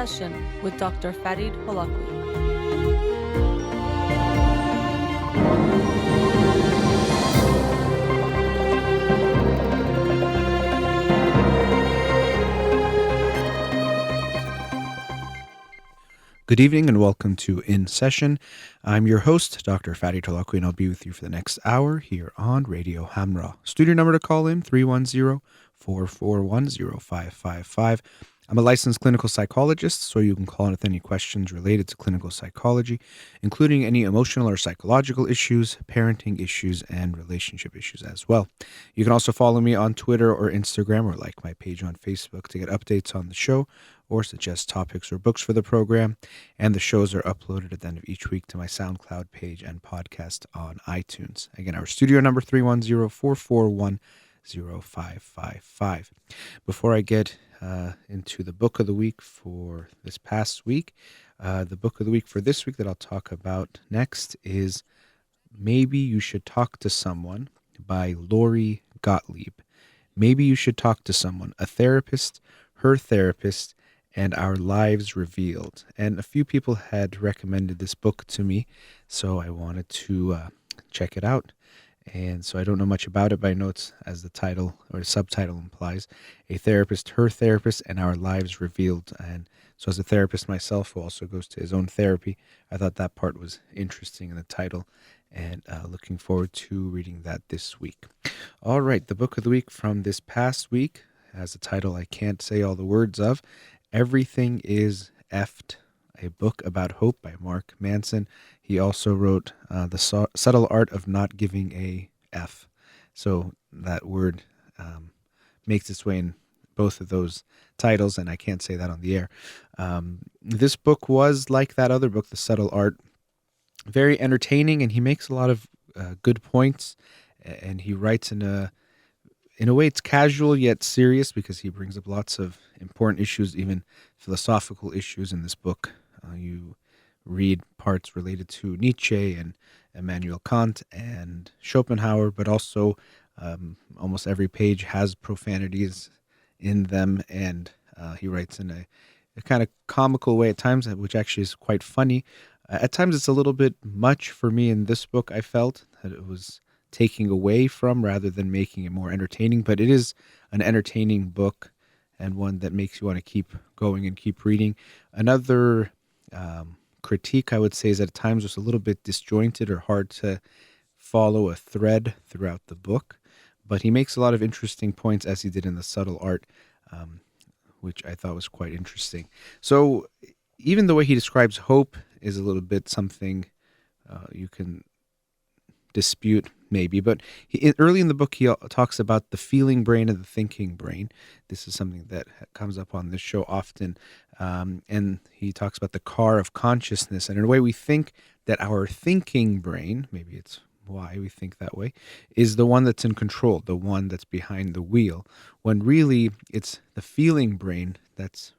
Session with Dr. Farid Holakouee. Good evening and welcome to In Session. I'm your host, Dr. Farid Holakouee, and I'll be with you for the next hour here on Radio Hamra. Studio number to call in, 310-441-0555. I'm a licensed clinical psychologist, so you can call in with any questions related to clinical psychology, including any emotional or psychological issues, parenting issues, and relationship issues as well. You can also follow me on Twitter or Instagram or like my page on Facebook to get updates on the show or suggest topics or books for the program. And the shows are uploaded at the end of each week to my SoundCloud page and podcast on iTunes. Again, our studio number 310-441-0555. Before I get into the book of the week for this past week, the book of the week for this week that I'll talk about next is Maybe You Should Talk to Someone by Lori Gottlieb. Maybe You Should Talk to Someone, a therapist, her therapist, and Our Lives Revealed. And a few people had recommended this book to me, so I wanted to check it out. And so I don't know much about it, but I know it's, as the title or the subtitle implies, a therapist, her therapist, and Our Lives Revealed. And so as a therapist myself who also goes to his own therapy, I thought that part was interesting in the title, and looking forward to reading that this week. All right, the book of the week from this past week has a title I can't say all the words of, Everything is Effed, a book about hope by Mark Manson. He also wrote The Subtle Art of Not Giving a F. So that word makes its way in both of those titles, and I can't say that on the air. This book was like that other book, The Subtle Art, very entertaining, and he makes a lot of good points, and he writes in a way it's casual yet serious because he brings up lots of important issues, even philosophical issues in this book. You read parts related to Nietzsche and Immanuel Kant and Schopenhauer, but also almost every page has profanities in them, and he writes in a kind of comical way at times, which actually is quite funny. At times it's a little bit much for me in this book. I felt that it was taking away from rather than making it more entertaining, but it is an entertaining book and one that makes you want to keep going and keep reading. Another critique I would say is that at times it's a little bit disjointed or hard to follow a thread throughout the book, but he makes a lot of interesting points as he did in The Subtle Art, which I thought was quite interesting. So even the way he describes hope is a little bit something you can dispute maybe, but early in the book he talks about the feeling brain and the thinking brain. This is something that comes up on this show often, and he talks about the car of consciousness, and in a way we think that our thinking brain, maybe it's why we think that way, is the one that's in control, the one that's behind the wheel, when really it's the feeling brain that's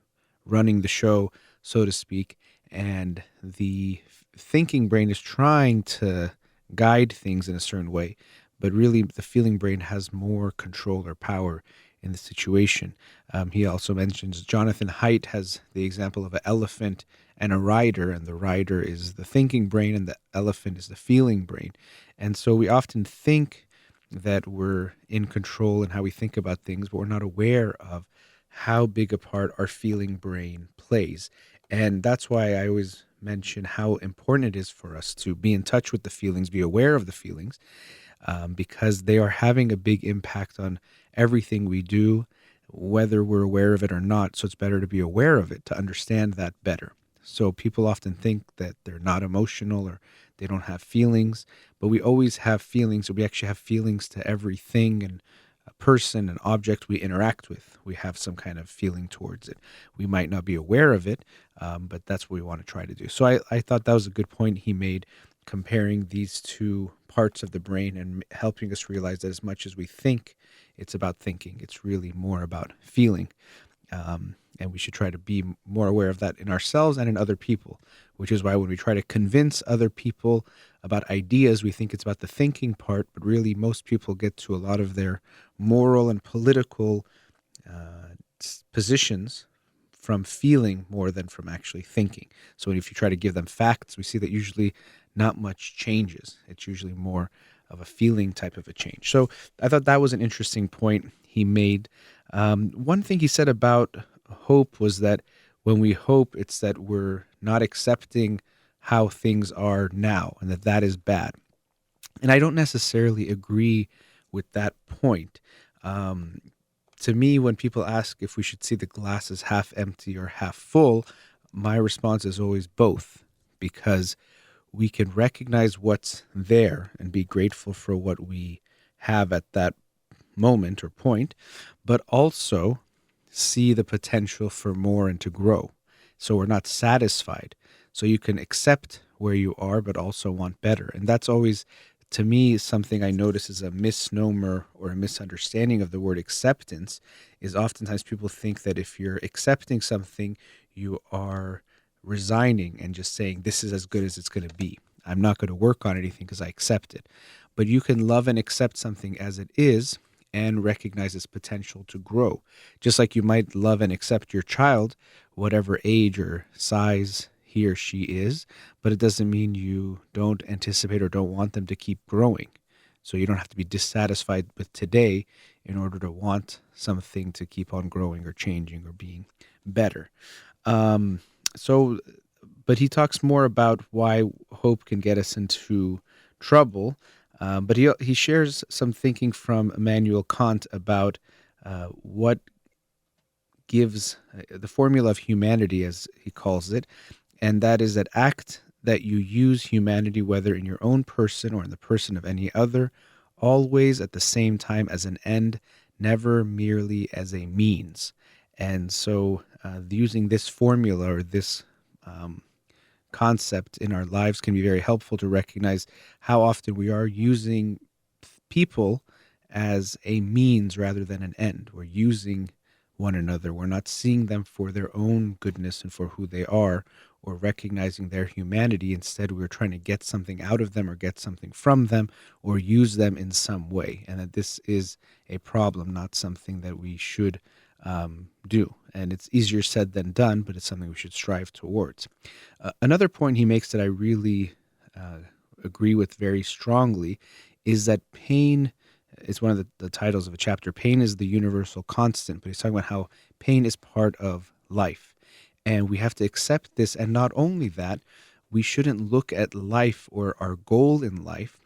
running the show, so to speak, and the thinking brain is trying to guide things in a certain way, but really the feeling brain has more control or power in the situation. He also mentions Jonathan Haidt has the example of an elephant and a rider, and the rider is the thinking brain and the elephant is the feeling brain. And so we often think that we're in control in how we think about things, but we're not aware of how big a part our feeling brain plays. And that's why I always mention how important it is for us to be in touch with the feelings, be aware of the feelings, because they are having a big impact on everything we do, whether we're aware of it or not. So it's better to be aware of it, to understand that better. So people often think that they're not emotional or they don't have feelings, but we always have feelings. We actually have feelings to everything and a person, an object we interact with. We have some kind of feeling towards it. We might not be aware of it, but that's what we want to try to do. So I thought that was a good point he made, comparing these two parts of the brain and helping us realize that as much as we think it's about thinking, it's really more about feeling. And we should try to be more aware of that in ourselves and in other people, which is why when we try to convince other people about ideas, we think it's about the thinking part, but really most people get to a lot of their moral and political positions from feeling more than from actually thinking. So if you try to give them facts, we see that usually not much changes. It's usually more of a feeling type of a change. So I thought that was an interesting point he made. One thing he said about hope was that when we hope, it's that we're not accepting how things are now, and that is bad. And I don't necessarily agree with that point. Um, to me, when people ask if we should see the glass as half empty or half full, my response is always both, because we can recognize what's there and be grateful for what we have at that moment or point, but also see the potential for more and to grow. So we're not satisfied. So you can accept where you are, but also want better. And that's always, to me, something I notice is a misnomer or a misunderstanding of the word acceptance. Is oftentimes people think that if you're accepting something, you are resigning and just saying, this is as good as it's going to be. I'm not going to work on anything because I accept it. But you can love and accept something as it is and recognize its potential to grow. Just like you might love and accept your child, whatever age or size he or she is, but it doesn't mean you don't anticipate or don't want them to keep growing. So you don't have to be dissatisfied with today in order to want something to keep on growing or changing or being better. Um, so, but he talks more about why hope can get us into trouble. But he shares some thinking from Immanuel Kant about what gives the formula of humanity, as he calls it, and that is that act that you use humanity, whether in your own person or in the person of any other, always at the same time as an end, never merely as a means. And so, using this formula or this concept in our lives can be very helpful to recognize how often we are using people as a means rather than an end. We're using one another. We're not seeing them for their own goodness and for who they are, or recognizing their humanity. Instead, we're trying to get something out of them or get something from them or use them in some way. And that this is a problem, not something that we should do. And it's easier said than done, but it's something we should strive towards. Another point he makes that I really agree with very strongly is that pain is one of the titles of a chapter. Pain is the universal constant, but he's talking about how pain is part of life. And we have to accept this. And not only that, we shouldn't look at life or our goal in life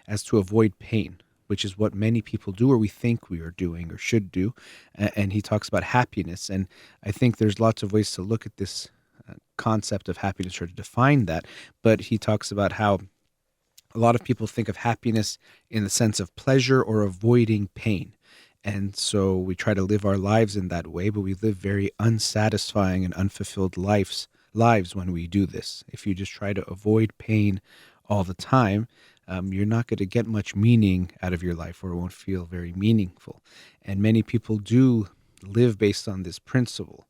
as to avoid pain, which is what many people do or we think we are doing or should do. And he talks about happiness. And I think there's lots of ways to look at this concept of happiness or to define that. But he talks about how a lot of people think of happiness in the sense of pleasure or avoiding pain. And so we try to live our lives in that way, but we live very unsatisfying and unfulfilled lives when we do this. If you just try to avoid pain all the time, you're not going to get much meaning out of your life, or it won't feel very meaningful. And many people do live based on this principle.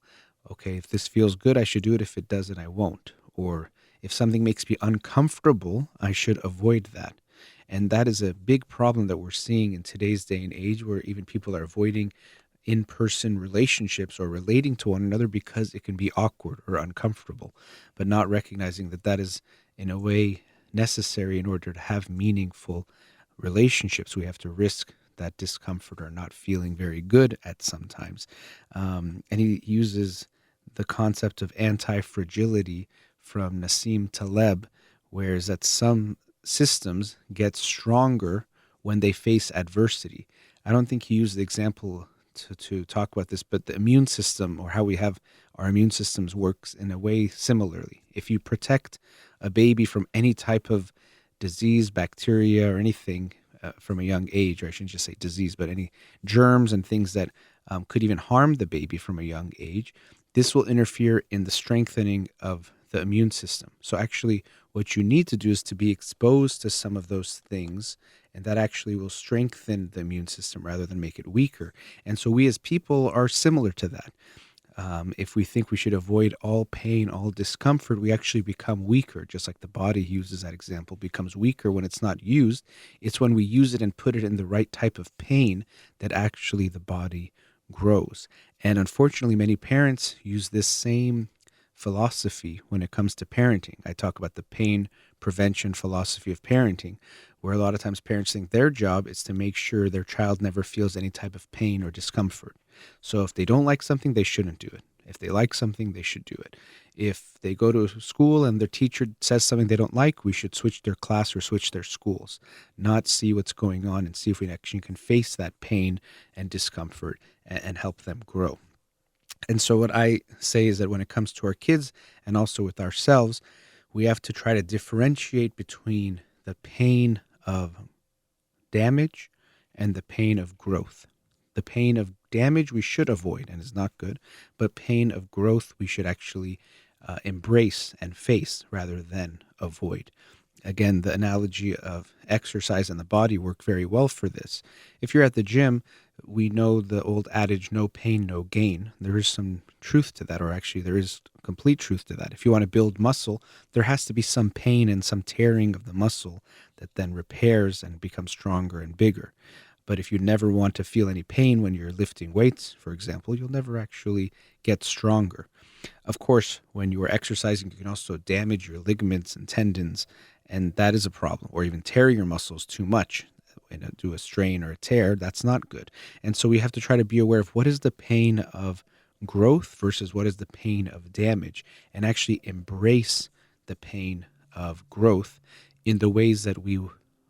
Okay, if this feels good, I should do it. If it doesn't, I won't. Or if something makes me uncomfortable, I should avoid that. And that is a big problem that we're seeing in today's day and age, where even people are avoiding in-person relationships or relating to one another because it can be awkward or uncomfortable, but not recognizing that that is, in a way, necessary in order to have meaningful relationships. We have to risk that discomfort or not feeling very good at sometimes. And he uses the concept of anti-fragility from Nassim Taleb, whereas that some systems get stronger when they face adversity. I don't think he used the example to talk about this, but the immune system, or how we have our immune systems, works in a way similarly. If you protect a baby from any type of disease, bacteria, or anything from a young age, or I shouldn't just say disease, but any germs and things that could even harm the baby from a young age, this will interfere in the strengthening of the immune system. So actually, what you need to do is to be exposed to some of those things, and that actually will strengthen the immune system rather than make it weaker. And so we as people are similar to that. If we think we should avoid all pain, all discomfort, we actually become weaker, just like the body uses that example, becomes weaker when it's not used. It's when we use it and put it in the right type of pain that actually the body grows. And unfortunately, many parents use this same philosophy when it comes to parenting. I talk about the pain prevention philosophy of parenting, where a lot of times parents think their job is to make sure their child never feels any type of pain or discomfort. So if they don't like something, they shouldn't do it. If they like something, they should do it. If they go to school and their teacher says something they don't like, we should switch their class or switch their schools, not see what's going on and see if we actually can face that pain and discomfort and help them grow. And so, what I say is that when it comes to our kids and also with ourselves, we have to try to differentiate between the pain of damage and the pain of growth. The pain of damage we should avoid and is not good, but pain of growth we should actually embrace and face rather than avoid. Again, the analogy of exercise and the body work very well for this. If you're at the gym, we know the old adage, no pain, no gain. There is some truth to that, or actually, there is complete truth to that. If you want to build muscle, there has to be some pain and some tearing of the muscle that then repairs and becomes stronger and bigger. But if you never want to feel any pain when you're lifting weights, for example, you'll never actually get stronger. Of course, when you are exercising, you can also damage your ligaments and tendons, and that is a problem, or even tear your muscles too much. Do a strain or a tear, that's not good. And so we have to try to be aware of what is the pain of growth versus what is the pain of damage, and actually embrace the pain of growth in the ways that we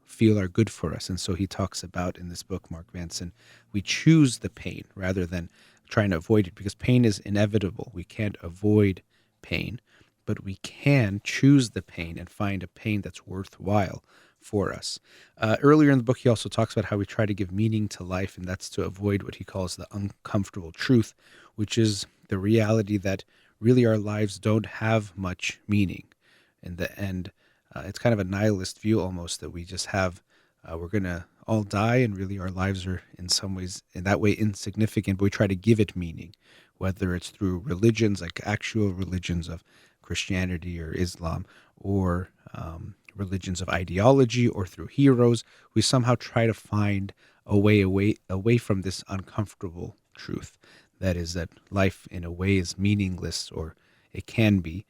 feel are good for us. And so he talks about in this book, Mark Manson, we choose the pain rather than trying to avoid it, because pain is inevitable. We can't avoid pain, but we can choose the pain and find a pain that's worthwhile for us. Earlier in the book, he also talks about how we try to give meaning to life, and that's to avoid what he calls the uncomfortable truth, which is the reality that really our lives don't have much meaning. In the end, it's kind of a nihilist view almost, that we just have, we're going to all die, and really our lives are in some ways, in that way, insignificant, but we try to give it meaning, whether it's through religions, like actual religions of Christianity or Islam, or religions of ideology, or through heroes. We somehow try to find a way away from this uncomfortable truth. That is, that life in a way is meaningless, or it can be,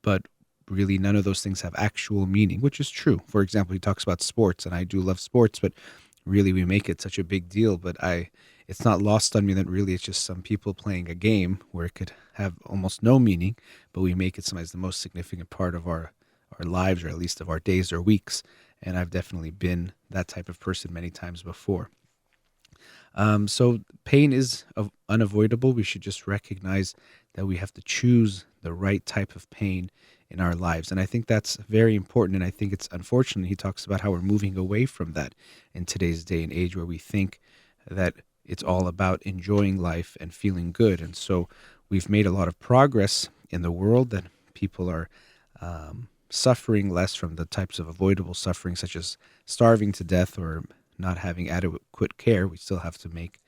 but really none of those things have actual meaning, which is true. For example, he talks about sports, and I do love sports, but really we make it such a big deal. But it's not lost on me that really it's just some people playing a game where it could have almost no meaning, but we make it sometimes the most significant part of our lives, or at least of our days or weeks. And I've definitely been that type of person many times before. So pain is unavoidable. We should just recognize that we have to choose the right type of pain in our lives. And I think that's very important. And I think it's unfortunate. He talks about how we're moving away from that in today's day and age, where we think that it's all about enjoying life and feeling good. And so we've made a lot of progress in the world, that people are suffering less from the types of avoidable suffering, such as starving to death or not having adequate care. We still have to make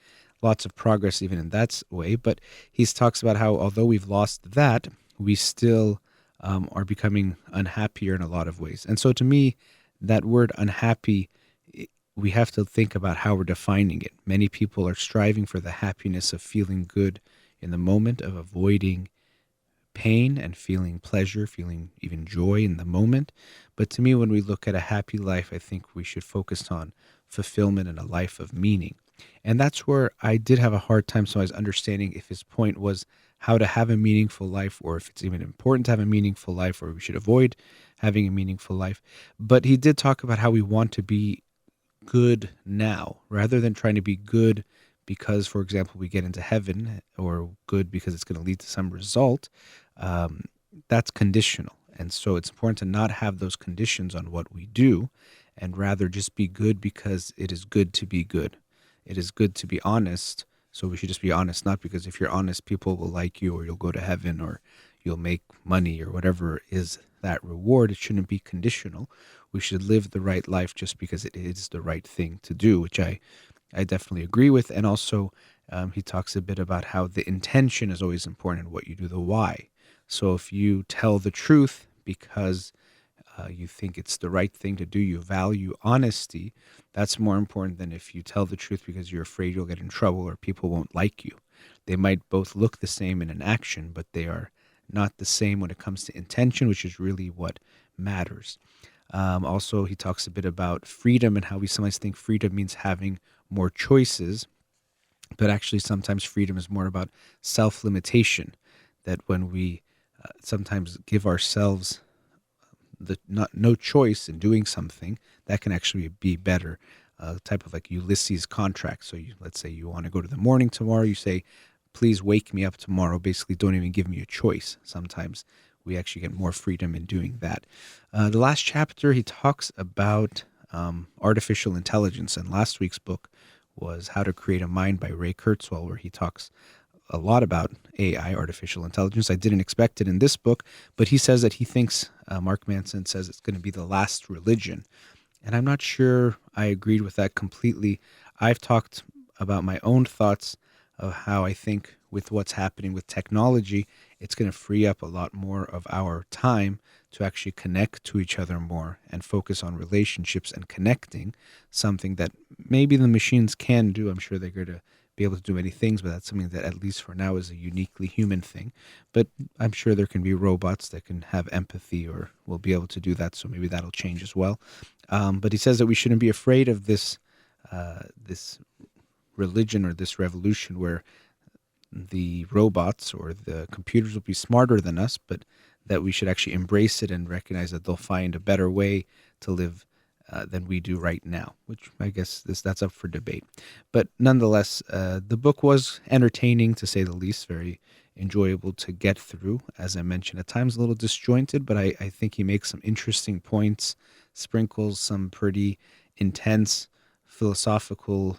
lots of progress even in that way. But he talks about how, although we've lost that, we still are becoming unhappier in a lot of ways. And so to me, that word unhappy, we have to think about how we're defining it. Many people are striving for the happiness of feeling good in the moment, of avoiding pain and feeling pleasure, feeling even joy in the moment. But to me, when we look at a happy life, I think we should focus on fulfillment and a life of meaning. And that's where I did have a hard time. So I was understanding if his point was how to have a meaningful life, or if it's even important to have a meaningful life, or we should avoid having a meaningful life. But he did talk about how we want to be good now, rather than trying to be good because, for example, we get into heaven, or good because it's going to lead to some result. That's conditional. And so it's important to not have those conditions on what we do, and rather just be good because it is good to be good. It is good to be honest. So we should just be honest, not because if you're honest, people will like you, or you'll go to heaven, or you'll make money, or whatever is that reward. It shouldn't be conditional. We should live the right life just because it is the right thing to do, which I definitely agree with. And also, he talks a bit about how the intention is always important in what you do, the why. So if you tell the truth because you think it's the right thing to do, you value honesty, that's more important than if you tell the truth because you're afraid you'll get in trouble or people won't like you. They might both look the same in an action, but they are not the same when it comes to intention, which is really what matters. Also, he talks a bit about freedom and how we sometimes think freedom means having more choices, but actually sometimes freedom is more about self-limitation. That when we sometimes give ourselves the not no choice in doing something, that can actually be better. Type of like Ulysses contract. So let's say you want to go to the morning tomorrow. You say, please wake me up tomorrow. Basically, don't even give me a choice. Sometimes we actually get more freedom in doing that. The last chapter, he talks about artificial intelligence. And last week's book was How to Create a Mind by Ray Kurzweil, where he talks a lot about AI, artificial intelligence. I didn't expect it in this book, but he says that he thinks, Mark Manson says it's going to be the last religion. And I'm not sure I agreed with that completely. I've talked about my own thoughts of how I think with what's happening with technology, it's going to free up a lot more of our time to actually connect to each other more and focus on relationships and connecting, something that maybe the machines can do. I'm sure they're going to be able to do many things, but that's something that at least for now is a uniquely human thing. But I'm sure there can be robots that can have empathy or will be able to do that, so maybe that'll change as well. But he says that we shouldn't be afraid of this religion or this revolution where the robots or the computers will be smarter than us, but that we should actually embrace it and recognize that they'll find a better way to live than we do right now, which I guess that's up for debate. But nonetheless, the book was entertaining to say the least, very enjoyable to get through. As I mentioned, at times a little disjointed, but I think he makes some interesting points, sprinkles some pretty intense philosophical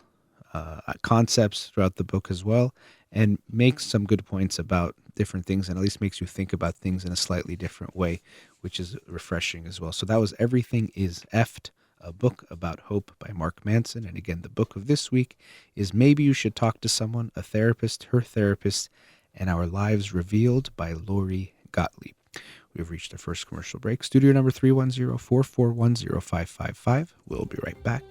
concepts throughout the book as well, and makes some good points about different things, and at least makes you think about things in a slightly different way, which is refreshing as well. So that was Everything is Effed, a book about hope by Mark Manson. And again, the book of this week is Maybe You Should Talk to Someone, a Therapist, Her Therapist, and Our Lives Revealed by Lori Gottlieb. We've reached our first commercial break. Studio number 310-441-0555. We'll be right back.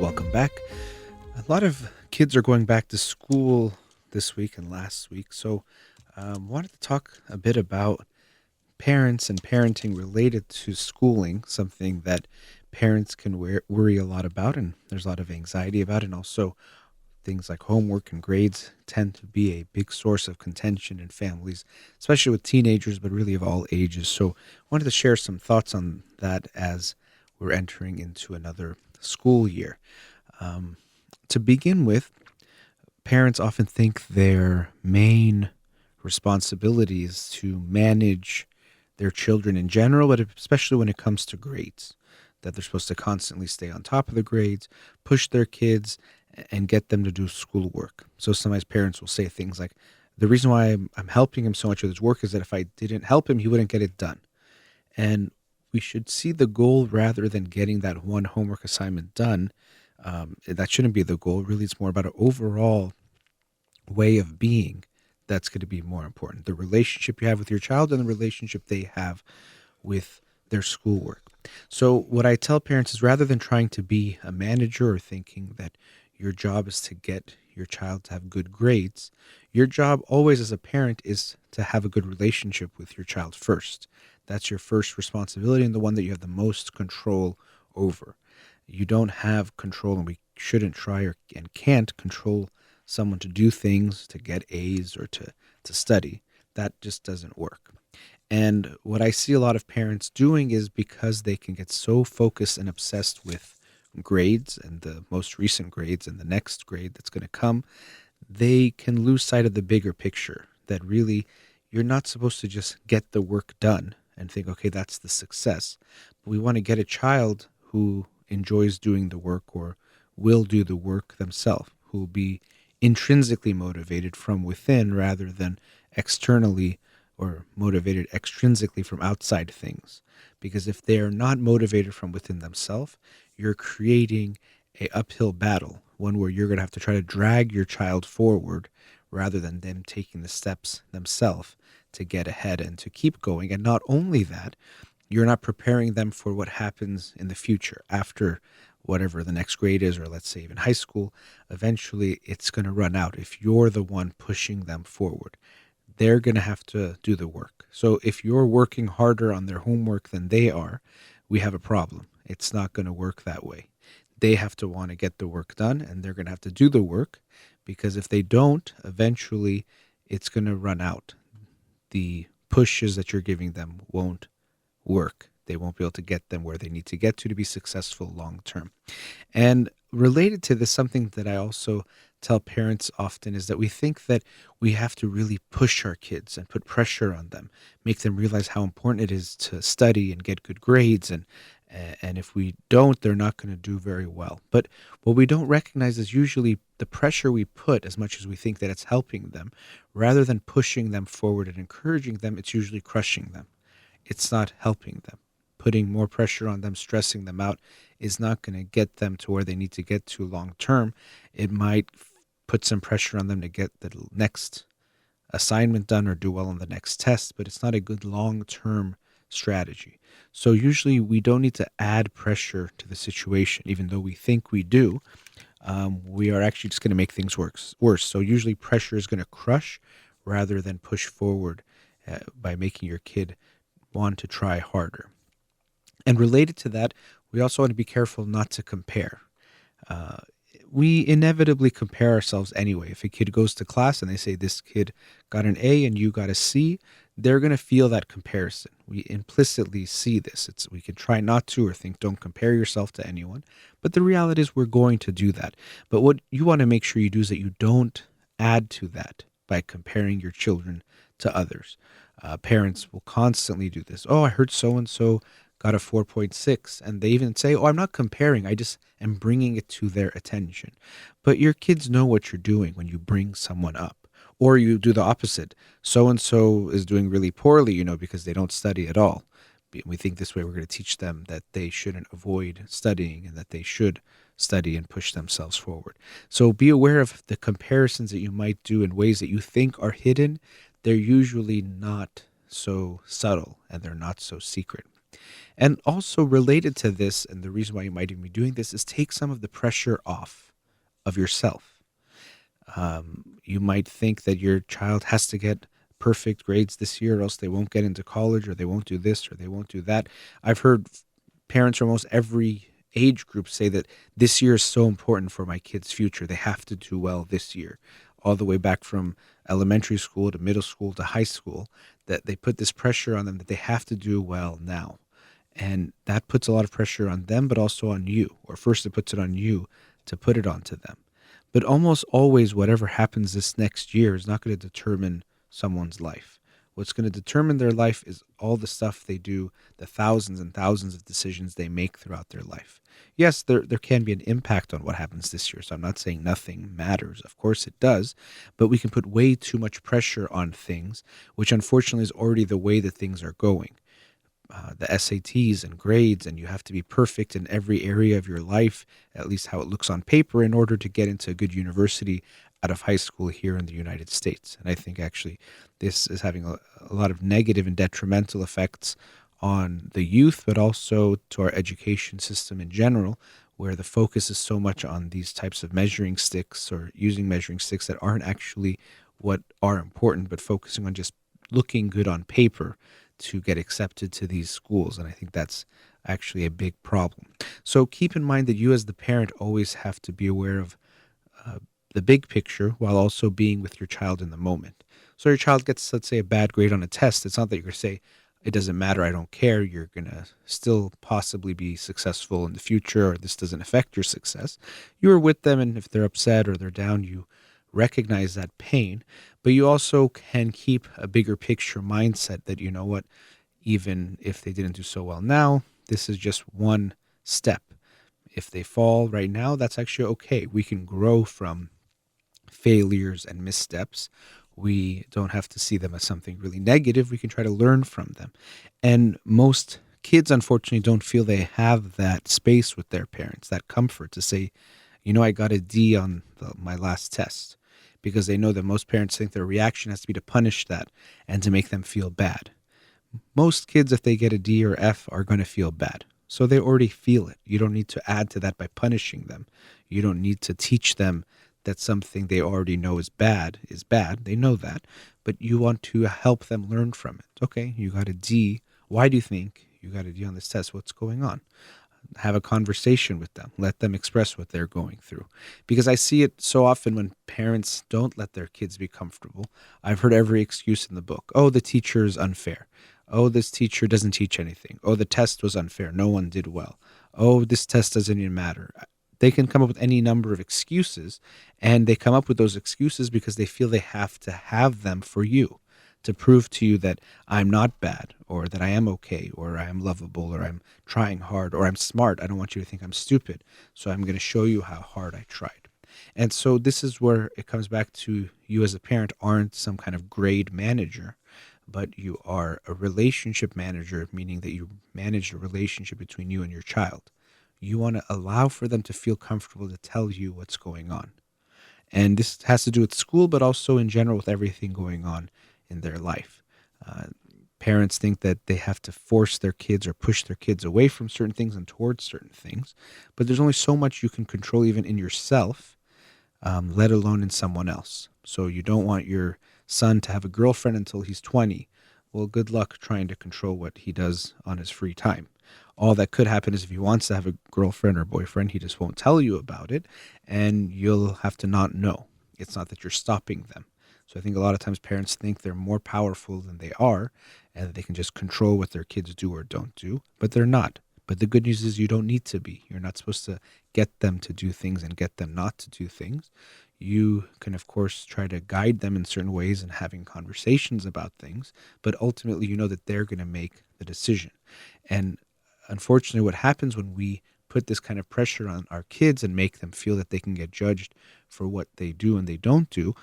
Welcome back. A lot of kids are going back to school this week and last week, so wanted to talk a bit about parents and parenting related to schooling, something that parents can worry a lot about, and there's a lot of anxiety about, and also things like homework and grades tend to be a big source of contention in families, especially with teenagers, but really of all ages. So I wanted to share some thoughts on that as we're entering into another school year. To begin with, parents often think their main responsibility is to manage their children in general, but especially when it comes to grades, that they're supposed to constantly stay on top of the grades, push their kids, and get them to do schoolwork. So sometimes parents will say things like, the reason why I'm helping him so much with his work is that if I didn't help him, he wouldn't get it done. And we should see the goal rather than getting that one homework assignment done. That shouldn't be the goal. Really, it's more about an overall way of being that's going to be more important. The relationship you have with your child and the relationship they have with their schoolwork. So what I tell parents is rather than trying to be a manager or thinking that your job is to get your child to have good grades, your job always as a parent is to have a good relationship with your child first. That's your first responsibility and the one that you have the most control over. You don't have control, and we shouldn't try and can't control someone to do things, to get A's or to study. That just doesn't work. And what I see a lot of parents doing is because they can get so focused and obsessed with grades and the most recent grades and the next grade that's going to come, they can lose sight of the bigger picture, that really you're not supposed to just get the work done and think, okay, that's the success. But we want to get a child who enjoys doing the work or will do the work themselves, who will be intrinsically motivated from within rather than externally or motivated extrinsically from outside things. Because if they are not motivated from within themselves, you're creating a uphill battle, one where you're going to have to try to drag your child forward rather than them taking the steps themselves to get ahead and to keep going. And not only that, you're not preparing them for what happens in the future after whatever the next grade is, or let's say even high school. Eventually it's going to run out if you're the one pushing them forward. They're going to have to do the work. So if you're working harder on their homework than they are, we have a problem. It's not going to work that way. They have to want to get the work done, and they're going to have to do the work, because if they don't, eventually it's going to run out. The pushes that you're giving them won't work. They won't be able to get them where they need to get to be successful long term. And related to this, something that I also tell parents often is that we think that we have to really push our kids and put pressure on them, make them realize how important it is to study and get good grades, and if we don't, they're not going to do very well. But what we don't recognize is usually the pressure we put, as much as we think that it's helping them, rather than pushing them forward and encouraging them, it's usually crushing them. It's not helping them. Putting more pressure on them, stressing them out, is not going to get them to where they need to get to long term. It might put some pressure on them to get the next assignment done or do well on the next test, but it's not a good long term strategy. So usually we don't need to add pressure to the situation, even though we think we do. We are actually just going to make things worse. So usually pressure is going to crush rather than push forward by making your kid want to try harder. And related to that, we also want to be careful not to compare. Uh, we inevitably compare ourselves anyway. If a kid goes to class and they say this kid got an A and you got a C, they're going to feel that comparison. We implicitly see this. We can try not to, or think don't compare yourself to anyone. But the reality is we're going to do that. But what you want to make sure you do is that you don't add to that by comparing your children to others. Parents will constantly do this. Oh, I heard so and so got a 4.6. And they even say, oh, I'm not comparing. I just am bringing it to their attention. But your kids know what you're doing when you bring someone up. Or you do the opposite. So and so is doing really poorly, because they don't study at all. We think this way we're going to teach them that they shouldn't avoid studying and that they should study and push themselves forward. So be aware of the comparisons that you might do in ways that you think are hidden. They're usually not so subtle and they're not so secret. And also related to this, and the reason why you might even be doing this, is take some of the pressure off of yourself. You might think that your child has to get perfect grades this year or else they won't get into college, or they won't do this or they won't do that. I've heard parents from almost every age group say that this year is so important for my kid's future. They have to do well this year, all the way back from elementary school to middle school to high school, that they put this pressure on them that they have to do well now. And that puts a lot of pressure on them, but also on you. Or first it puts it on you to put it onto them. But almost always whatever happens this next year is not going to determine someone's life. What's going to determine their life is all the stuff they do, the thousands and thousands of decisions they make throughout their life. Yes, there can be an impact on what happens this year, so I'm not saying nothing matters. Of course it does, but we can put way too much pressure on things, which unfortunately is already the way that things are going. The SATs and grades, and you have to be perfect in every area of your life, at least how it looks on paper, in order to get into a good university out of high school here in the United States. And I think actually this is having a lot of negative and detrimental effects on the youth, but also to our education system in general, where the focus is so much on these types of measuring sticks, or using measuring sticks that aren't actually what are important, but focusing on just looking good on paper to get accepted to these schools. And I think that's actually a big problem. So keep in mind that you as the parent always have to be aware of the big picture while also being with your child in the moment. So your child gets, let's say, a bad grade on a test. It's not that you're going to say, it doesn't matter, I don't care. You're going to still possibly be successful in the future, or this doesn't affect your success. You're with them, and if they're upset or they're down, you recognize that pain, but you also can keep a bigger picture mindset that, you know what, even if they didn't do so well now, this is just one step. If they fall right now, that's actually okay. We can grow from failures and missteps. We don't have to see them as something really negative. We can try to learn from them. And most kids, unfortunately, don't feel they have that space with their parents, that comfort to say, I got a D on my last test, because they know that most parents think their reaction has to be to punish that and to make them feel bad. Most kids, if they get a D or F, are going to feel bad. So they already feel it. You don't need to add to that by punishing them. You don't need to teach them that something they already know is bad is bad. They know that. But you want to help them learn from it. Okay, you got a D. Why do you think you got a D on this test? What's going on? Have a conversation with them. Let them express what they're going through. Because I see it so often when parents don't let their kids be comfortable. I've heard every excuse in the book. Oh, the teacher is unfair. Oh, this teacher doesn't teach anything. Oh, the test was unfair. No one did well. Oh, this test doesn't even matter. They can come up with any number of excuses, and they come up with those excuses because they feel they have to have them for you, to prove to you that I'm not bad, or that I am okay, or I am lovable, or I'm trying hard, or I'm smart. I don't want you to think I'm stupid. So I'm going to show you how hard I tried. And so this is where it comes back to, you as a parent aren't some kind of grade manager, but you are a relationship manager, meaning that you manage the relationship between you and your child. You want to allow for them to feel comfortable to tell you what's going on. And this has to do with school, but also in general with everything going on in their life. Uh, Parents think that they have to force their kids or push their kids away from certain things and towards certain things. But there's only so much you can control even in yourself, let alone in someone else. So you don't want your son to have a girlfriend until he's 20. Well, good luck trying to control what he does on his free time. All that could happen is if he wants to have a girlfriend or boyfriend, he just won't tell you about it, and you'll have to not know. It's not that you're stopping them. So I think a lot of times parents think they're more powerful than they are, and that they can just control what their kids do or don't do, but they're not. But the good news is you don't need to be. You're not supposed to get them to do things and get them not to do things. You can, of course, try to guide them in certain ways and having conversations about things, but ultimately you know that they're going to make the decision. And unfortunately, what happens when we put this kind of pressure on our kids and make them feel that they can get judged for what they do and they don't do,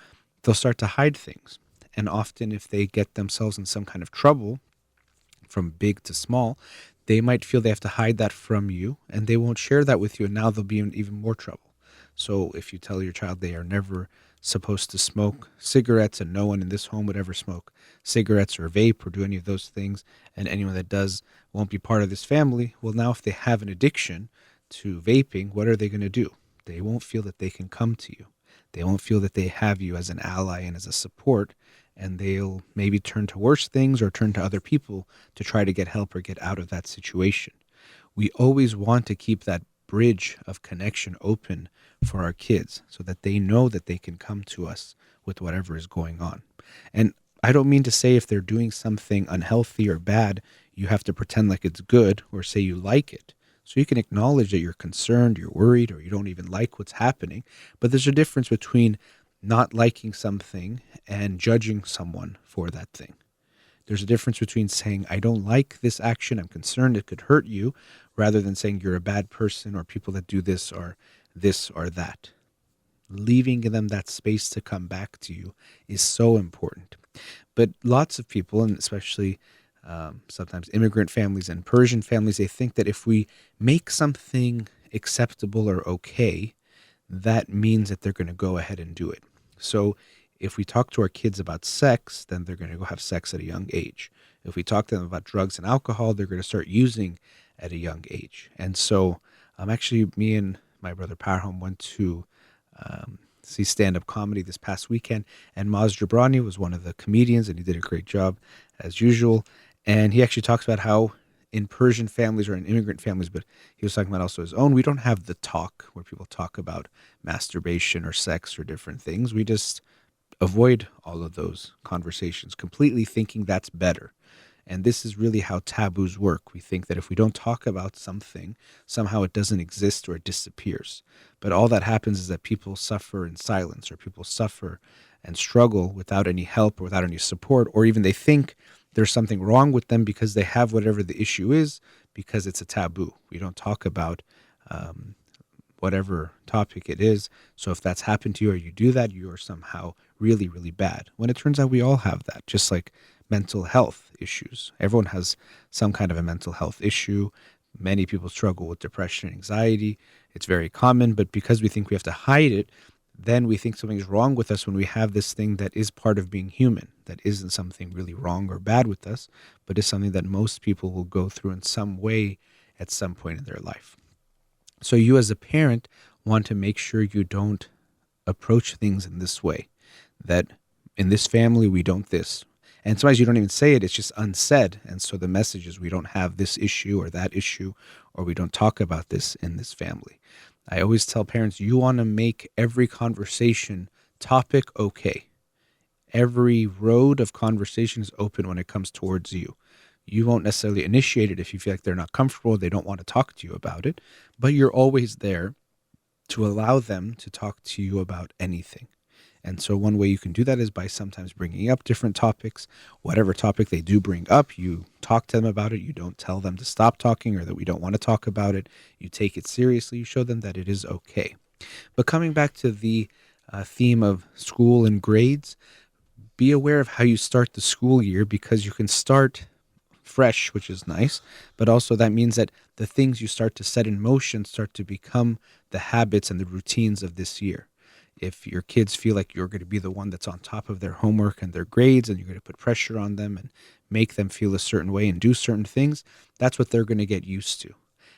they'll start to hide things. And often, if they get themselves in some kind of trouble, from big to small, they might feel they have to hide that from you, and they won't share that with you, and now they'll be in even more trouble. So if you tell your child they are never supposed to smoke cigarettes, and no one in this home would ever smoke cigarettes or vape or do any of those things, and anyone that does won't be part of this family, well, now if they have an addiction to vaping, what are they going to do? They won't feel that they can come to you. They won't feel that they have you as an ally and as a support, and they'll maybe turn to worse things or turn to other people to try to get help or get out of that situation. We always want to keep that bridge of connection open for our kids so that they know that they can come to us with whatever is going on. And I don't mean to say if they're doing something unhealthy or bad, you have to pretend like it's good or say you like it. So you can acknowledge that you're concerned, you're worried, or you don't even like what's happening. But there's a difference between not liking something and judging someone for that thing. There's a difference between saying, I don't like this action, I'm concerned it could hurt you, rather than saying you're a bad person or people that do this or that. Leaving them that space to come back to you is so important. But lots of people, and especially sometimes immigrant families and Persian families, they think that if we make something acceptable or okay, that means that they're going to go ahead and do it. So if we talk to our kids about sex, then they're going to go have sex at a young age. If we talk to them about drugs and alcohol, they're going to start using at a young age. And so actually, me and my brother Parham went to see stand-up comedy this past weekend, and Maz Jabrani was one of the comedians, and he did a great job as usual. And he actually talks about how in Persian families or in immigrant families, but he was talking about also his own, we don't have the talk where people talk about masturbation or sex or different things. We just avoid all of those conversations, completely thinking that's better. And this is really how taboos work. We think that if we don't talk about something, somehow it doesn't exist or it disappears. But all that happens is that people suffer in silence, or people suffer and struggle without any help or without any support, or even they think there's something wrong with them because they have whatever the issue is, because it's a taboo. We don't talk about whatever topic it is. So if that's happened to you or you do that, you are somehow really, really bad. When it turns out we all have that, just like mental health issues. Everyone has some kind of a mental health issue. Many people struggle with depression and anxiety. It's very common, but because we think we have to hide it, then we think something's wrong with us when we have this thing that is part of being human, that isn't something really wrong or bad with us, but is something that most people will go through in some way at some point in their life. So you as a parent want to make sure you don't approach things in this way, that in this family we don't this. And sometimes you don't even say it, it's just unsaid. And so the message is we don't have this issue or that issue, or we don't talk about this in this family. I always tell parents, you want to make every conversation topic okay. Every road of conversation is open when it comes towards you. You won't necessarily initiate it if you feel like they're not comfortable, they don't want to talk to you about it, but you're always there to allow them to talk to you about anything. And so one way you can do that is by sometimes bringing up different topics. Whatever topic they do bring up, you talk to them about it. You don't tell them to stop talking or that we don't want to talk about it. You take it seriously. You show them that it is okay. But coming back to the theme of school and grades, be aware of how you start the school year, because you can start fresh, which is nice, but also that means that the things you start to set in motion start to become the habits and the routines of this year. If your kids feel like you're going to be the one that's on top of their homework and their grades, and you're going to put pressure on them and make them feel a certain way and do certain things, that's what they're going to get used to.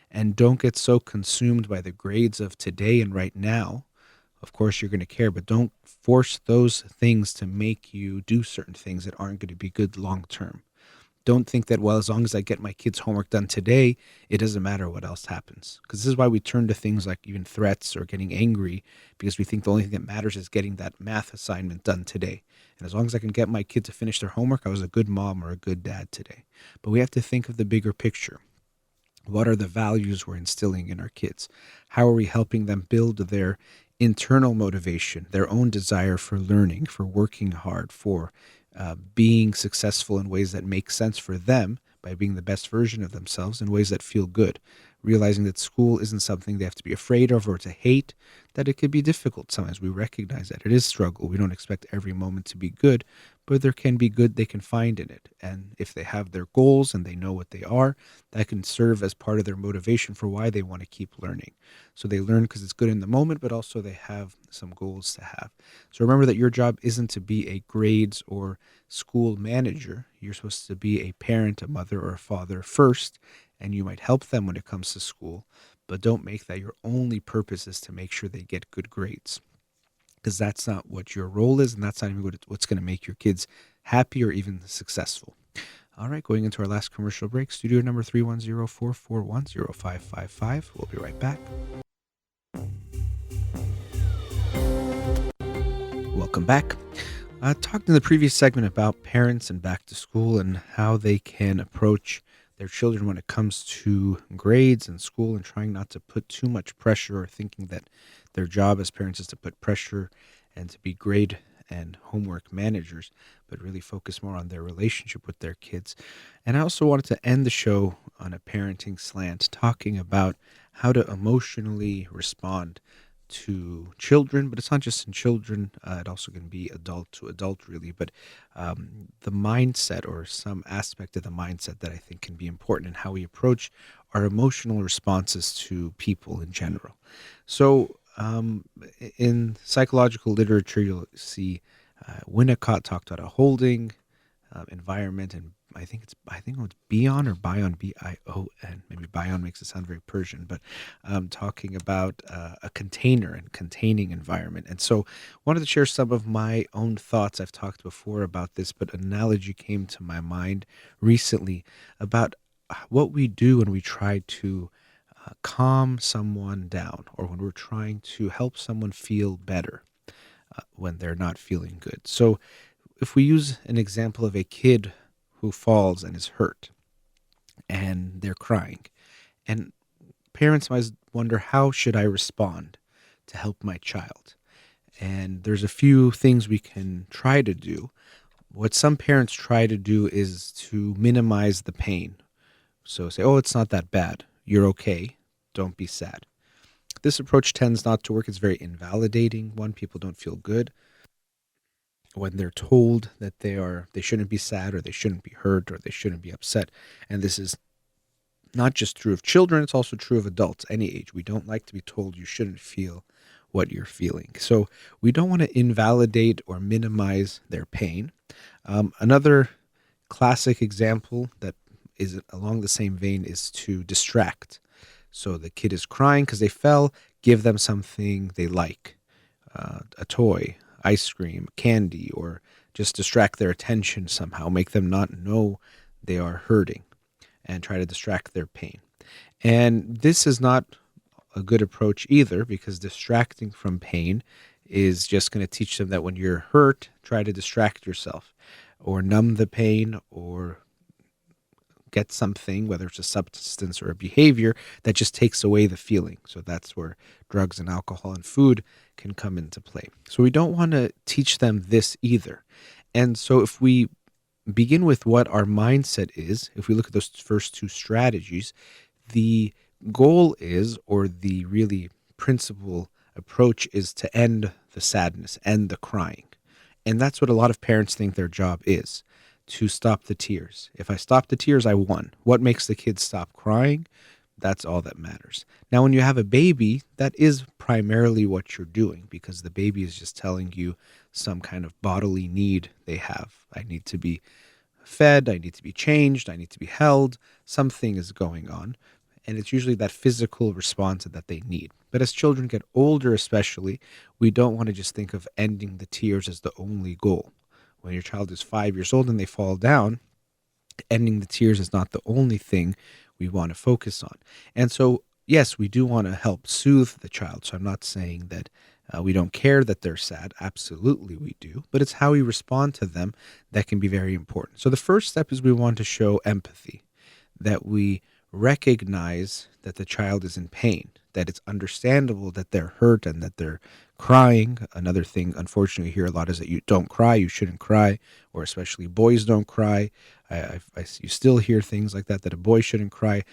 And don't get so consumed by the grades of today and right now. Of course, you're going to care, but don't force those things to make you do certain things that aren't going to be good long term. Don't think that, well, as long as I get my kids' homework done today, it doesn't matter what else happens. Because this is why we turn to things like even threats or getting angry, because we think the only thing that matters is getting that math assignment done today. And as long as I can get my kid to finish their homework, I was a good mom or a good dad today. But we have to think of the bigger picture. What are the values we're instilling in our kids? How are we helping them build their internal motivation, their own desire for learning, for working hard, for being successful in ways that make sense for them by being the best version of themselves in ways that feel good, realizing that school isn't something they have to be afraid of or to hate, that it could be difficult sometimes. We recognize that it is struggle. We don't expect every moment to be good, but there can be good they can find in it. And if they have their goals and they know what they are, that can serve as part of their motivation for why they want to keep learning. So they learn because it's good in the moment, but also they have some goals to have. So remember that your job isn't to be a grades or school manager. You're supposed to be a parent, a mother, or a father first, and you might help them when it comes to school, but don't make that your only purpose is to make sure they get good grades, because that's not what your role is, and that's not even what's going to make your kids happy or even successful. All right, going into our last commercial break, studio number 310-441-0555. We'll be right back. Welcome back. Talked in the previous segment about parents and back to school and how they can approach their children when it comes to grades and school, and trying not to put too much pressure or thinking that their job as parents is to put pressure and to be grade and homework managers, but really focus more on their relationship with their kids. And I also wanted to end the show on a parenting slant, talking about how to emotionally respond to children, but it's not just in children, it also can be adult to adult, really. But the mindset, or some aspect of the mindset, that I think can be important in how we approach our emotional responses to people in general. So in psychological literature, you'll see Winnicott talked about a holding environment, and I think it's Bion or Bion, Bion. Maybe Bion makes it sound very Persian, but talking about a container and containing environment. And so wanted to share some of my own thoughts. I've talked before about this, but an analogy came to my mind recently about what we do when we try to calm someone down, or when we're trying to help someone feel better when they're not feeling good. So if we use an example of a kid who falls and is hurt and they're crying, and parents might wonder, how should I respond to help my child? And there's a few things we can try to do. What some parents try to do is to minimize the pain. So say, oh, it's not that bad. You're okay. Don't be sad. This approach tends not to work. It's very invalidating. One, people don't feel good when they're told that they shouldn't be sad or they shouldn't be hurt or they shouldn't be upset. And this is not just true of children, it's also true of adults, any age. We don't like to be told you shouldn't feel what you're feeling. So we don't want to invalidate or minimize their pain. Another classic example that is along the same vein is to distract. So the kid is crying because they fell, give them something they like, a toy, ice cream, candy, or just distract their attention somehow, make them not know they are hurting and try to distract their pain. And this is not a good approach either, because distracting from pain is just going to teach them that when you're hurt, try to distract yourself or numb the pain or get something, whether it's a substance or a behavior, that just takes away the feeling. So that's where drugs and alcohol and food can come into play. So we don't want to teach them this either. And so if we begin with what our mindset is, if we look at those first two strategies, the goal is, or the really principal approach is, to end the sadness, end the crying. And that's what a lot of parents think their job is, to stop the tears. If I stop the tears, I won. What makes the kids stop crying? That's all that matters. Now, when you have a baby, that is primarily what you're doing, because the baby is just telling you some kind of bodily need they have. I need to be fed, I need to be changed, I need to be held, something is going on. And it's usually that physical response that they need. But as children get older especially, we don't want to just think of ending the tears as the only goal. When your child is 5 years old and they fall down, ending the tears is not the only thing we want to focus on. And so, yes, we do want to help soothe the child. So I'm not saying that we don't care that they're sad. Absolutely we do. But it's how we respond to them that can be very important. So the first step is we want to show empathy, that we recognize that the child is in pain, that it's understandable that they're hurt and that they're crying. Another thing, unfortunately, we hear a lot is that you don't cry, you shouldn't cry, or especially boys don't cry. You still hear things like that a boy shouldn't cry.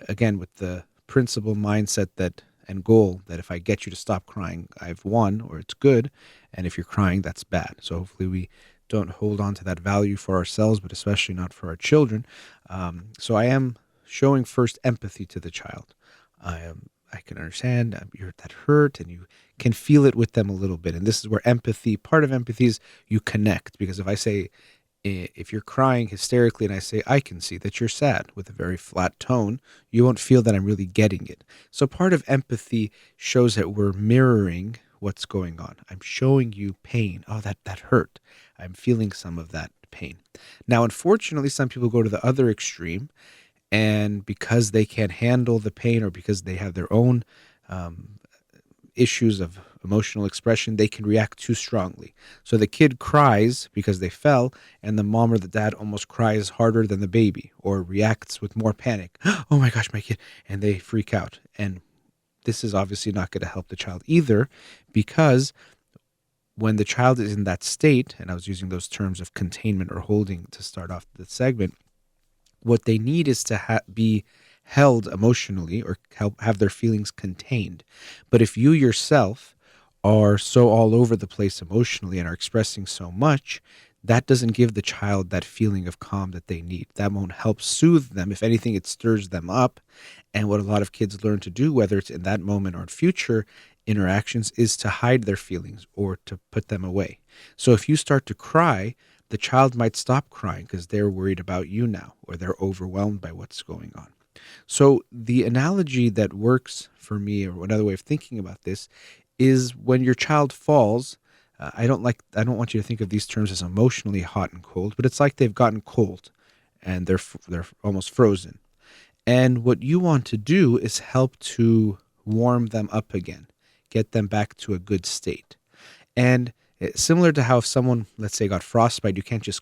Again, with the principal mindset that and goal that if I get you to stop crying, I've won, or it's good, and if you're crying, that's bad. So hopefully we don't hold on to that value for ourselves, but especially not for our children. So I am showing first empathy to the child. I can understand you're that hurt, and you can feel it with them a little bit. And this is where empathy, part of empathy is you connect. Because if I say, if you're crying hysterically and I say, I can see that you're sad, with a very flat tone, you won't feel that I'm really getting it. So part of empathy shows that we're mirroring what's going on. I'm showing you pain. Oh, that hurt. I'm feeling some of that pain. Now, unfortunately, some people go to the other extreme, and because they can't handle the pain, or because they have their own issues of emotional expression, they can react too strongly. So the kid cries because they fell, and the mom or the dad almost cries harder than the baby, or reacts with more panic. Oh my gosh, my kid. And they freak out. And this is obviously not going to help the child either, because when the child is in that state, and I was using those terms of containment or holding to start off the segment, what they need is to be held emotionally, or have their feelings contained. But if you yourself are so all over the place emotionally and are expressing so much, that doesn't give the child that feeling of calm that they need. That won't help soothe them. If anything, it stirs them up. And what a lot of kids learn to do, whether it's in that moment or in future interactions, is to hide their feelings or to put them away. So if you start to cry, the child might stop crying because they're worried about you now, or they're overwhelmed by what's going on. So the analogy that works for me, or another way of thinking about this, is when your child falls. I don't want you to think of these terms as emotionally hot and cold, but it's like they've gotten cold and they're almost frozen. And what you want to do is help to warm them up again, get them back to a good state. And similar to how if someone, let's say, got frostbite, you can't just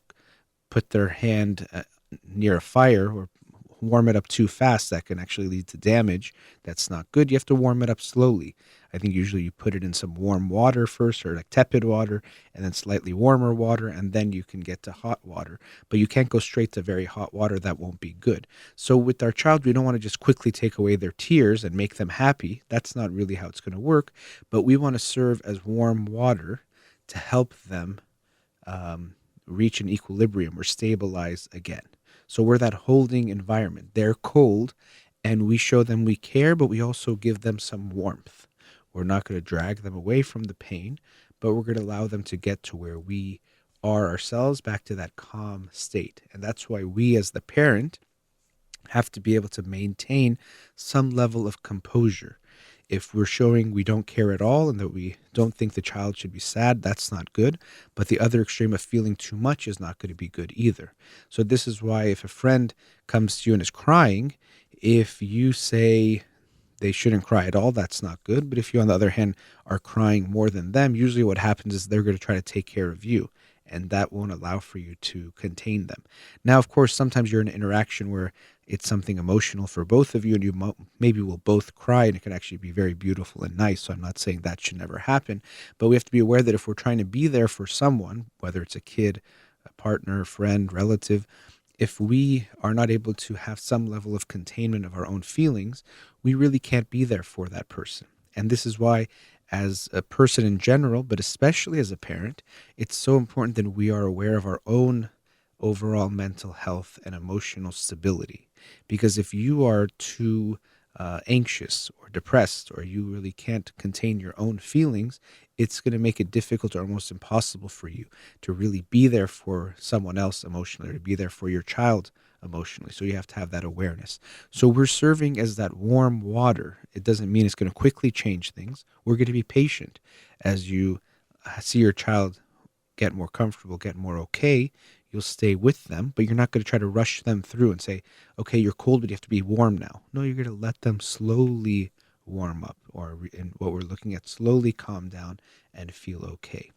put their hand near a fire or warm it up too fast, that can actually lead to damage. That's not good. You have to warm it up slowly. I think usually you put it in some warm water first, or like tepid water, and then slightly warmer water, and then you can get to hot water. But you can't go straight to very hot water. That won't be good. So with our child, we don't want to just quickly take away their tears and make them happy. That's not really how it's going to work. But we want to serve as warm water to help them reach an equilibrium or stabilize again. So we're that holding environment. They're cold, and we show them we care, but we also give them some warmth. We're not going to drag them away from the pain, but we're going to allow them to get to where we are ourselves, back to that calm state. And that's why we, as the parent, have to be able to maintain some level of composure. If we're showing we don't care at all and that we don't think the child should be sad, that's not good. But the other extreme of feeling too much is not going to be good either. So this is why if a friend comes to you and is crying, if you say they shouldn't cry at all, that's not good. But if you, on the other hand, are crying more than them, usually what happens is they're going to try to take care of you, and that won't allow for you to contain them. Now, of course, sometimes you're in an interaction where it's something emotional for both of you, and you maybe will both cry, and it can actually be very beautiful and nice. So I'm not saying that should never happen, but we have to be aware that if we're trying to be there for someone, whether it's a kid, a partner, friend, relative, if we are not able to have some level of containment of our own feelings, we really can't be there for that person. And this is why, as a person in general, but especially as a parent, it's so important that we are aware of our own overall mental health and emotional stability. Because if you are too anxious or depressed, or you really can't contain your own feelings, it's going to make it difficult or almost impossible for you to really be there for someone else emotionally, or to be there for your child emotionally. So you have to have that awareness. So we're serving as that warm water. It doesn't mean it's going to quickly change things. We're going to be patient as you see your child get more comfortable, get more okay. You'll stay with them, but you're not going to try to rush them through and say, okay, you're cold, but you have to be warm now. No, you're going to let them slowly warm up, or in what we're looking at, slowly calm down and feel okay.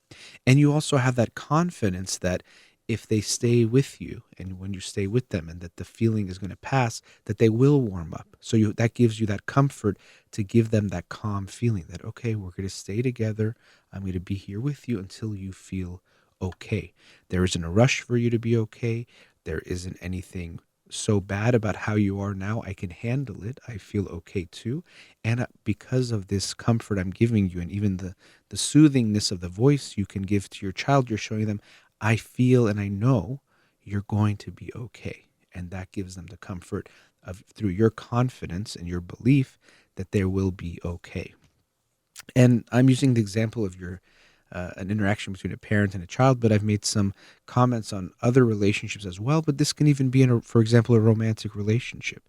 And you also have that confidence that if they stay with you, and when you stay with them, and that the feeling is going to pass, that they will warm up. So that gives you that comfort to give them that calm feeling that, okay, we're going to stay together. I'm going to be here with you until you feel okay. There isn't a rush for you to be okay. There isn't anything so bad about how you are now. I can handle it. I feel okay too. And because of this comfort I'm giving you, and even the soothingness of the voice you can give to your child, you're showing them, I feel and I know you're going to be okay. And that gives them the comfort of, through your confidence and your belief that there will be okay. And I'm using the example of an interaction between a parent and a child, but I've made some comments on other relationships as well. But this can even be for example, a romantic relationship.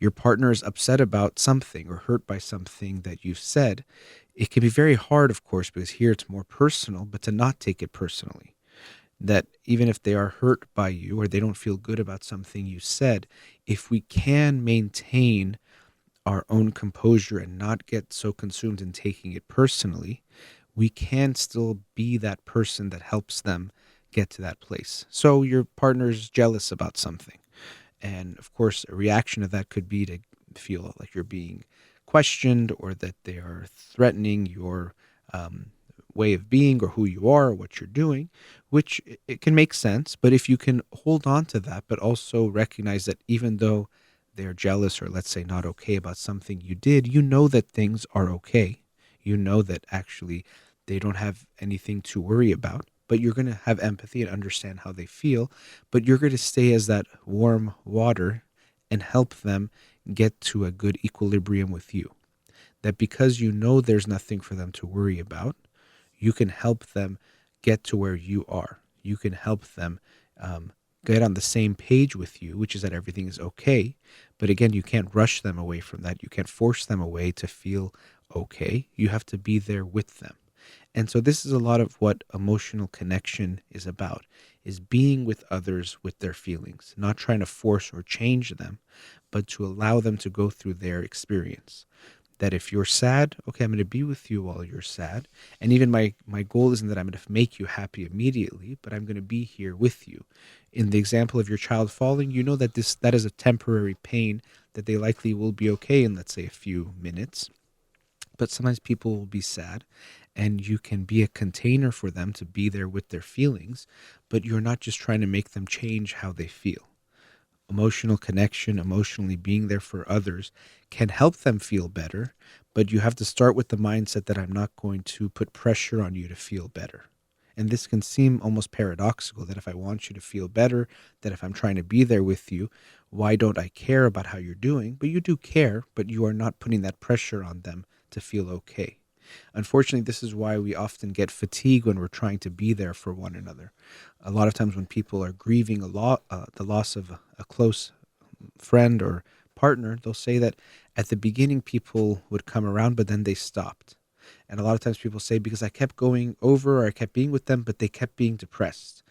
Your partner is upset about something or hurt by something that you've said. It can be very hard, of course, because here it's more personal, but to not take it personally. That even if they are hurt by you, or they don't feel good about something you said, if we can maintain our own composure and not get so consumed in taking it personally, we can still be that person that helps them get to that place. So your partner's jealous about something. And of course, a reaction to that could be to feel like you're being questioned, or that they are threatening your way of being, or who you are, or what you're doing, which it can make sense. But if you can hold on to that, but also recognize that even though they're jealous, or let's say not okay about something you did, you know that things are okay. You know that actually they don't have anything to worry about, but you're going to have empathy and understand how they feel, but you're going to stay as that warm water and help them get to a good equilibrium with you. That because you know there's nothing for them to worry about, you can help them get to where you are. You can help them get on the same page with you, which is that everything is okay. But again, you can't rush them away from that. You can't force them away to feel okay. You have to be there with them. And so this is a lot of what emotional connection is about, is being with others with their feelings, not trying to force or change them, but to allow them to go through their experience. That if you're sad, okay, I'm going to be with you while you're sad. And even my goal isn't that I'm going to make you happy immediately, but I'm going to be here with you. In the example of your child falling, you know that that is a temporary pain, that they likely will be okay in, let's say, a few minutes. But sometimes people will be sad, and you can be a container for them to be there with their feelings, but you're not just trying to make them change how they feel. Emotional connection, emotionally being there for others can help them feel better, but you have to start with the mindset that I'm not going to put pressure on you to feel better. And this can seem almost paradoxical, that if I want you to feel better, that if I'm trying to be there with you, why don't I care about how you're doing? But you do care, but you are not putting that pressure on them to feel okay. Unfortunately, this is why we often get fatigued when we're trying to be there for one another. A lot of times when people are grieving the loss of a close friend or partner, they'll say that at the beginning people would come around, but then they stopped. And a lot of times people say, because I kept going over or I kept being with them, but they kept being depressed.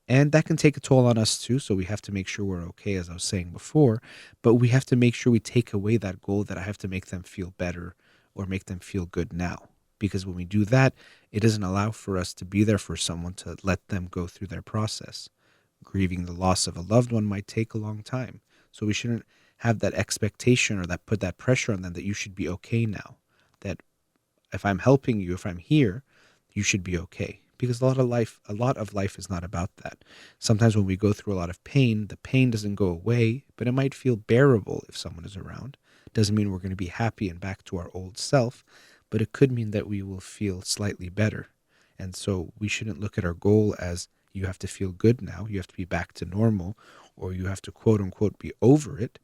And that can take a toll on us too. So we have to make sure we're okay, as I was saying before. But we have to make sure we take away that goal that I have to make them feel better or make them feel good now. Because when we do that, it doesn't allow for us to be there for someone, to let them go through their process. Grieving the loss of a loved one might take a long time. So we shouldn't have that expectation or that put that pressure on them that you should be okay now. That if I'm helping you, if I'm here, you should be okay. Because a lot of life is not about that. Sometimes when we go through a lot of pain, the pain doesn't go away, but it might feel bearable if someone is around. Doesn't mean we're going to be happy and back to our old self, but it could mean that we will feel slightly better. And so we shouldn't look at our goal as you have to feel good now, you have to be back to normal, or you have to quote unquote be over it,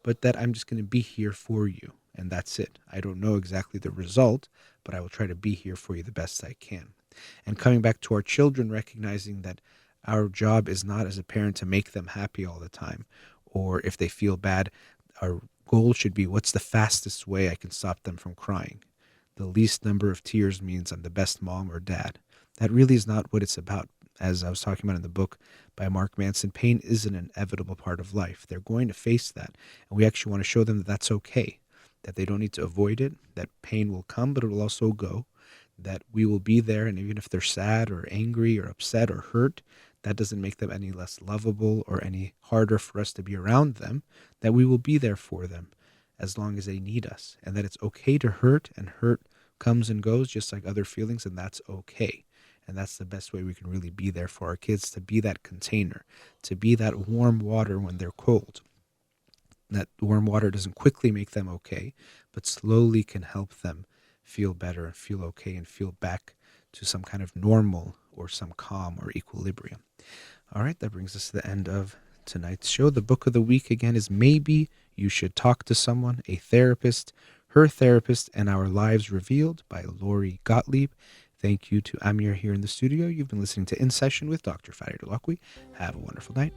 but that I'm just going to be here for you. And that's it. I don't know exactly the result, but I will try to be here for you the best I can. And coming back to our children, recognizing that our job is not as a parent to make them happy all the time, or if they feel bad, our goal should be, what's the fastest way I can stop them from crying? The least number of tears means I'm the best mom or dad. That really is not what it's about. As I was talking about in the book by Mark Manson, pain is an inevitable part of life. They're going to face that. And we actually want to show them that that's okay, that they don't need to avoid it, that pain will come, but it will also go, that we will be there. And even if they're sad or angry or upset or hurt, that doesn't make them any less lovable or any harder for us to be around them, that we will be there for them as long as they need us, and that it's okay to hurt, and hurt comes and goes just like other feelings, and that's okay. And that's the best way we can really be there for our kids, to be that container, to be that warm water when they're cold. That warm water doesn't quickly make them okay, but slowly can help them feel better and feel okay and feel back to some kind of normal or some calm or equilibrium. All right, that brings us to the end of tonight's show. The book of the week again is Maybe You Should Talk to Someone, a Therapist, Her Therapist, and Our Lives Revealed by Lori Gottlieb. Thank you to Amir here in the studio. You've been listening to In Session with Dr. Farid Holakouee. Have a wonderful night.